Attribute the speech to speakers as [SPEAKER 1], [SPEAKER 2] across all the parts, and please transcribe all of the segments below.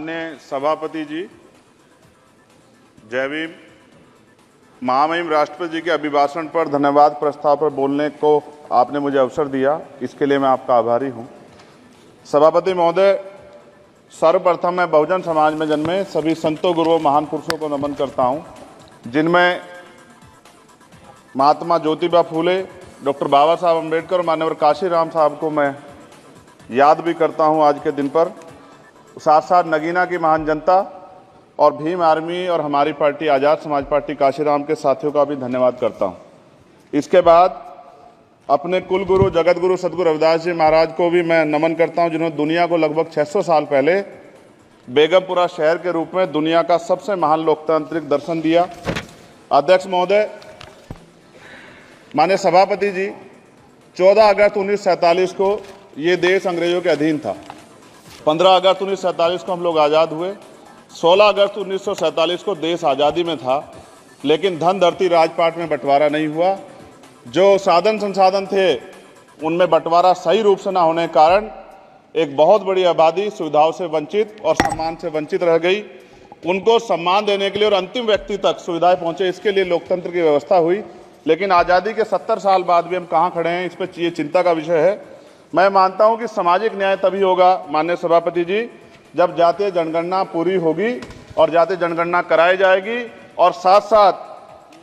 [SPEAKER 1] माननीय सभापति जी, जय भीम। महामहिम राष्ट्रपति जी के अभिभाषण पर धन्यवाद प्रस्ताव पर बोलने को आपने मुझे अवसर दिया, इसके लिए मैं आपका आभारी हूं। सभापति महोदय, सर्वप्रथम मैं बहुजन समाज में जन्मे सभी संतों, गुरुओं, महान पुरुषों को नमन करता हूं, जिनमें महात्मा ज्योतिबा फूले, डॉक्टर बाबा साहब अम्बेडकर और मान्यवर काशीराम साहब को मैं याद भी करता हूं आज के दिन पर। साथ साथ नगीना की महान जनता और भीम आर्मी और हमारी पार्टी आज़ाद समाज पार्टी काशीराम के साथियों का भी धन्यवाद करता हूं। इसके बाद अपने कुल गुरु जगत गुरु सदगुरु रविदास जी महाराज को भी मैं नमन करता हूं, जिन्होंने दुनिया को लगभग 600 साल पहले बेगमपुरा शहर के रूप में दुनिया का सबसे महान लोकतांत्रिक दर्शन दिया। अध्यक्ष महोदय, माननीय सभापति जी, 14 अगस्त 1947 को ये देश अंग्रेजों के अधीन था। 15 अगस्त 1947 को हम लोग आज़ाद हुए। 16 अगस्त 1947 को देश आज़ादी में था, लेकिन धन धरती राजपाट में बंटवारा नहीं हुआ। जो साधन संसाधन थे उनमें बंटवारा सही रूप से न होने के कारण एक बहुत बड़ी आबादी सुविधाओं से वंचित और सम्मान से वंचित रह गई। उनको सम्मान देने के लिए और अंतिम व्यक्ति तक सुविधाएं पहुंचे, इसके लिए लोकतंत्र की व्यवस्था हुई। लेकिन आज़ादी के 70 साल बाद भी हम कहाँ खड़े हैं, इस पर ये चिंता का विषय है। मैं मानता हूं कि सामाजिक न्याय तभी होगा माननीय सभापति जी, जब जातीय जनगणना पूरी होगी और जातीय जनगणना कराई जाएगी और साथ साथ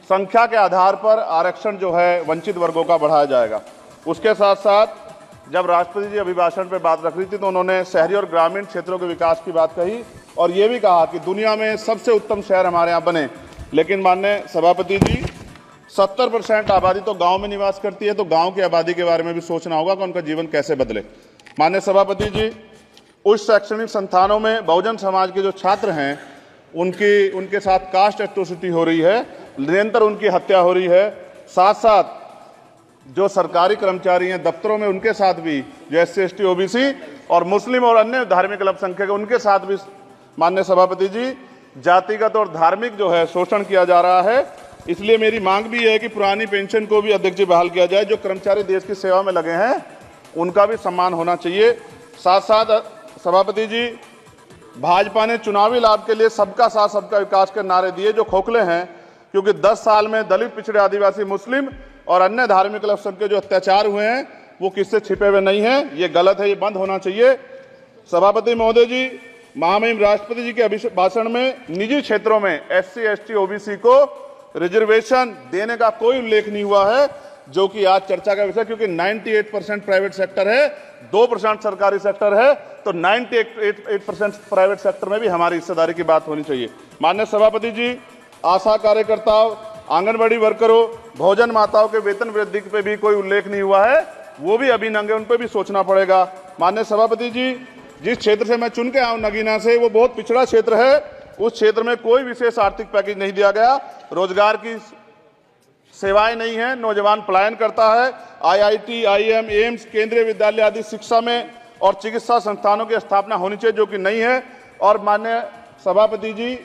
[SPEAKER 1] संख्या के आधार पर आरक्षण जो है वंचित वर्गों का बढ़ाया जाएगा। उसके साथ साथ जब राष्ट्रपति जी अभिभाषण पर बात रख रही थी तो उन्होंने शहरी और ग्रामीण क्षेत्रों के विकास की बात कही और ये भी कहा कि दुनिया में सबसे उत्तम शहर हमारे यहाँ बने। लेकिन माननीय सभापति जी, 70% आबादी तो गांव में निवास करती है, तो गांव की आबादी के बारे में भी सोचना होगा कि उनका जीवन कैसे बदले। माननीय सभापति जी, उच्च शैक्षणिक संस्थानों में बहुजन समाज के जो छात्र हैं उनके साथ कास्ट एट्रोसिटी हो रही है, निरंतर उनकी हत्या हो रही है। साथ साथ जो सरकारी कर्मचारी हैं दफ्तरों में, उनके साथ भी जो SC ST OBC और मुस्लिम और अन्य धार्मिक अल्पसंख्यक उनके साथ भी माननीय सभापति जी जातिगत और धार्मिक जो है शोषण किया जा रहा है। इसलिए मेरी मांग भी है कि पुरानी पेंशन को भी अध्यक्ष जी बहाल किया जाए। जो कर्मचारी देश की सेवा में लगे हैं उनका भी सम्मान होना चाहिए। साथ साथ सभापति जी, भाजपा ने चुनावी लाभ के लिए सबका साथ सबका विकास के नारे दिए जो खोखले हैं, क्योंकि 10 साल में दलित, पिछड़े, आदिवासी, मुस्लिम और अन्य धार्मिक अल्पसंख्यक के जो अत्याचार हुए हैं वो किससे छिपे हुए नहीं हैं। ये गलत है, ये बंद होना चाहिए। सभापति महोदय जी, महामहिम राष्ट्रपति जी के अभिभाषण में निजी क्षेत्रों में SC ST OBC को रिजर्वेशन देने का कोई उल्लेख नहीं हुआ है, जो कि आज चर्चा का विषय, क्योंकि 98% प्राइवेट सेक्टर है, 2% सरकारी सेक्टर है, तो 98% प्राइवेट सेक्टर में भी हमारी हिस्सेदारी की बात होनी चाहिए। माननीय सभापति जी, आशा कार्यकर्ताओं, आंगनबाड़ी वर्करों, भोजन माताओं के वेतन वृद्धि पे भी कोई उल्लेख नहीं हुआ है, वो भी अभी नंगे, उन पर भी सोचना पड़ेगा। माननीय सभापति जी, जिस क्षेत्र से मैं चुन के आऊँ नगीना से, वो बहुत पिछड़ा क्षेत्र है। उस क्षेत्र में कोई विशेष आर्थिक पैकेज नहीं दिया गया, रोजगार की सेवाएं नहीं है, नौजवान पलायन करता है। IIT, IIM, एम्स, केंद्रीय विद्यालय आदि शिक्षा में और चिकित्सा संस्थानों की स्थापना होनी चाहिए, जो कि नहीं है। और माननीय सभापति जी,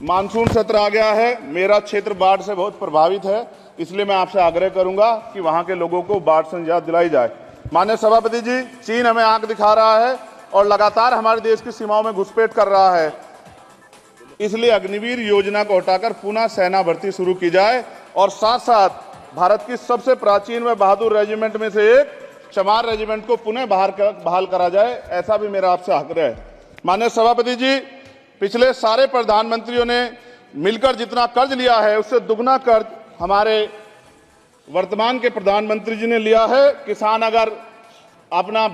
[SPEAKER 1] मानसून सत्र आ गया है, मेरा क्षेत्र बाढ़ से बहुत प्रभावित है, इसलिए मैं आपसे आग्रह करूंगा कि वहां के लोगों को बाढ़ से निजात दिलाई जाए। माननीय सभापति जी, चीन हमें आंख दिखा रहा है और लगातार हमारे देश की सीमाओं में घुसपैठ कर रहा है, इसलिए अग्निवीर योजना को हटाकर पुनः सेना भर्ती शुरू की जाए और साथ साथ भारत की सबसे प्राचीन व बहादुर रेजिमेंट में से एक चमार रेजिमेंट को पुनः बहाल करा जाए, ऐसा भी मेरा आपसे आग्रह है। माननीय सभापति जी, पिछले सारे प्रधानमंत्रियों ने मिलकर जितना कर्ज लिया है उससे दुगना कर्ज हमारे वर्तमान के प्रधानमंत्री जी ने लिया है। किसान अगर अपना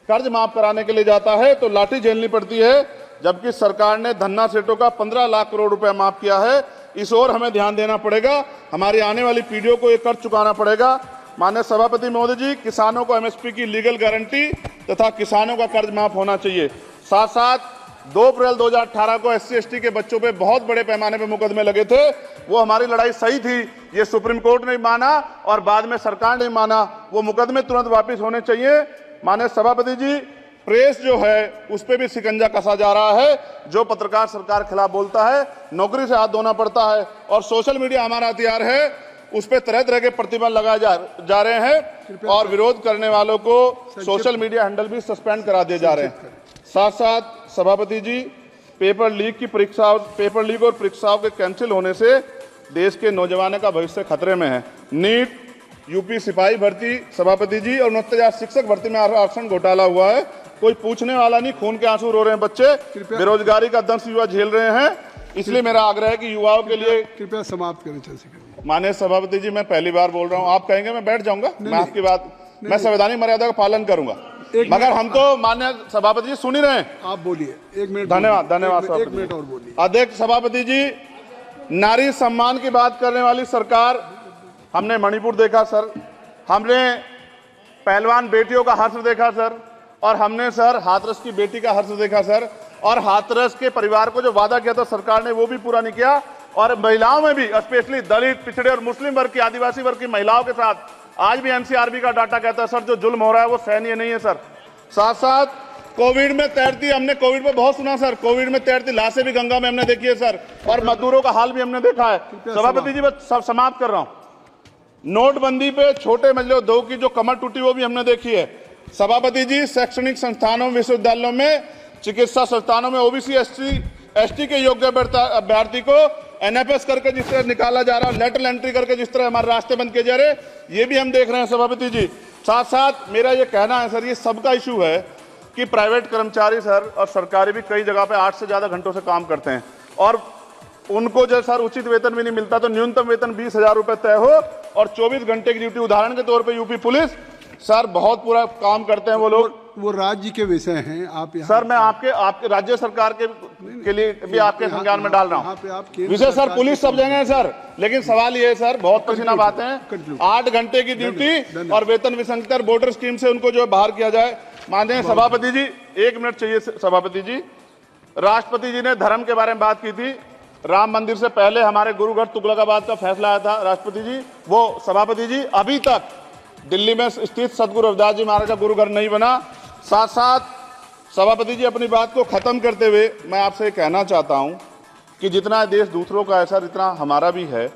[SPEAKER 1] कर्ज माफ कराने के लिए जाता है तो लाठी झेलनी पड़ती है, जबकि सरकार ने धन्ना सेठों का 15 लाख करोड़ रुपए माफ किया है। इस ओर हमें ध्यान देना पड़ेगा, हमारी आने वाली पीढ़ियों को ये कर्ज चुकाना पड़ेगा। माननीय सभापति महोदय जी, किसानों को MSP की लीगल गारंटी तथा किसानों का कर्ज माफ होना चाहिए। साथ साथ 2 अप्रैल 2018 को SC ST के बच्चों पे बहुत बड़े पैमाने पे मुकदमे लगे थे, वो हमारी लड़ाई सही थी, ये सुप्रीम कोर्ट ने माना और बाद में सरकार ने माना, वो मुकदमे तुरंत वापस होने चाहिए। माननीय सभापति जी, प्रेस जो है उस पर भी शिकंजा कसा जा रहा है। जो पत्रकार सरकार के खिलाफ बोलता है नौकरी से हाथ धोना पड़ता है, और सोशल मीडिया हमारा हथियार है, उस पर तरह तरह के प्रतिबंध लगाए जा रहे हैं और विरोध करने वालों को सोशल मीडिया हैंडल भी सस्पेंड करा दिए जा रहे हैं। साथ साथ सभापति जी, पेपर लीक और परीक्षाओं के कैंसिल होने से देश के नौजवानों का भविष्य खतरे में है। नीट, यूपी सिपाही भर्ती सभापति जी और 69,000 शिक्षक भर्ती में आरक्षण घोटाला हुआ है, कोई पूछने वाला नहीं, खून के आंसू रो रहे हैं बच्चे, बेरोजगारी का दंश युवा झेल रहे हैं। इसलिए मेरा आग्रह है कि युवाओं के लिए
[SPEAKER 2] कृपया समाप्त करें चंद्रशेखर।
[SPEAKER 1] माननीय सभापति जी, मैं पहली बार बोल रहा हूं, आप कहेंगे मैं बैठ जाऊंगा, मैं आपकी बात, मैं संवैधानिक मर्यादा का पालन करूंगा, मगर हम तो माननीय सभापति जी सुन ही रहे हैं।
[SPEAKER 2] आप बोलिए, 1 मिनट।
[SPEAKER 1] धन्यवाद।
[SPEAKER 2] 1 मिनट और बोलिए।
[SPEAKER 1] अध्यक्ष सभापति जी, नारी सम्मान की बात करने वाली सरकार, हमने मणिपुर देखा सर, हमने पहलवान बेटियों का हर्ष देखा सर, और हमने सर हाथरस की बेटी का हर्ष देखा सर, और हाथरस के परिवार को जो वादा किया था सरकार ने वो भी पूरा नहीं किया। और महिलाओं में भी, स्पेशली दलित, पिछड़े और मुस्लिम वर्ग की, आदिवासी वर्ग की महिलाओं के साथ आज भी एनसीआरबी का डाटा कहता है सर जो जुल्म हो रहा है वो सहनीय नहीं है सर। साथ साथ कोविड में तैरती, हमने कोविड में बहुत सुना सर, कोविड में तैरती लाशें भी गंगा में हमने देखी है सर, और मजदूरों का हाल भी हमने देखा है। सभापति जी, मैं सब समाप्त कर रहा हूं। नोटबंदी पे छोटे मजले उद्योग की जो कमर टूटी वो भी हमने देखी है। सभापति जी, शैक्षणिक संस्थानों, विश्वविद्यालयों में, चिकित्सा संस्थानों में ओबीसी एसटी के योग्य अभ्यर्थी को एनएफएस करके जिस तरह निकाला जा रहा है, लेटरल एंट्री करके जिस तरह हमारे रास्ते बंद किए जा रहे, ये भी हम देख रहे हैं सभापति जी। साथ साथ मेरा ये कहना है सर, ये सबका इशू है कि प्राइवेट कर्मचारी सर और सरकारी भी कई जगह पे 8 से ज्यादा घंटों से काम करते हैं, और उनको जो सर उचित वेतन भी नहीं मिलता, तो न्यूनतम वेतन 20,000 रुपए तय हो और 24 घंटे की ड्यूटी। उदाहरण के तौर पे यूपी पुलिस सर बहुत पूरा काम करते हैं वो लोग,
[SPEAKER 2] वो राज्य के विषय हैं। आप
[SPEAKER 1] सर मैं आपके राज्य सरकार के लिए भी आपके संज्ञान में डाल रहा हूँ विषय सर, पुलिस सब जगह है सर, लेकिन सवाल ये है सर, बहुत पसीना बातें हैं, 8 घंटे की ड्यूटी और वेतन विसंगति, वोटर स्कीम से उनको जो है बाहर किया जाए। माननीय सभापति जी, 1 मिनट चाहिए सभापति जी। राष्ट्रपति जी ने धर्म के बारे में बात की थी, राम मंदिर से पहले हमारे गुरुघर तुगलकाबाद का फैसला आया था राष्ट्रपति जी, वो सभापति जी अभी तक दिल्ली में स्थित सदगुरु रविदास जी महाराज का गुरुघर नहीं बना। साथ साथ सभापति जी, अपनी बात को खत्म करते हुए मैं आपसे कहना चाहता हूं कि जितना देश दूसरों का है सर, इतना हमारा भी है।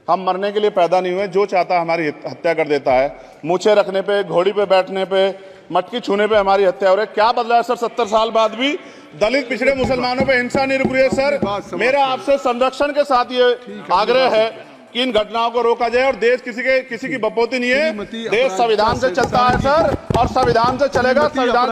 [SPEAKER 1] हम मरने के लिए पैदा नहीं हुए, जो चाहता है हमारी हत्या कर देता है। मूछें रखने पे, घोड़ी पे बैठने पे, मटकी छूने पे हमारी हत्या हो रही है। क्या बदला है सर 70 साल बाद भी? दलित, पिछड़े, मुसलमानों पे हिंसा नहीं रुक रही है सर। मेरा आपसे संरक्षण के साथ ये आग्रह है कि इन घटनाओं को रोका जाए, और देश किसी की बपोती नहीं है, देश संविधान से चलता है सर, और संविधान से चलेगा। संविधान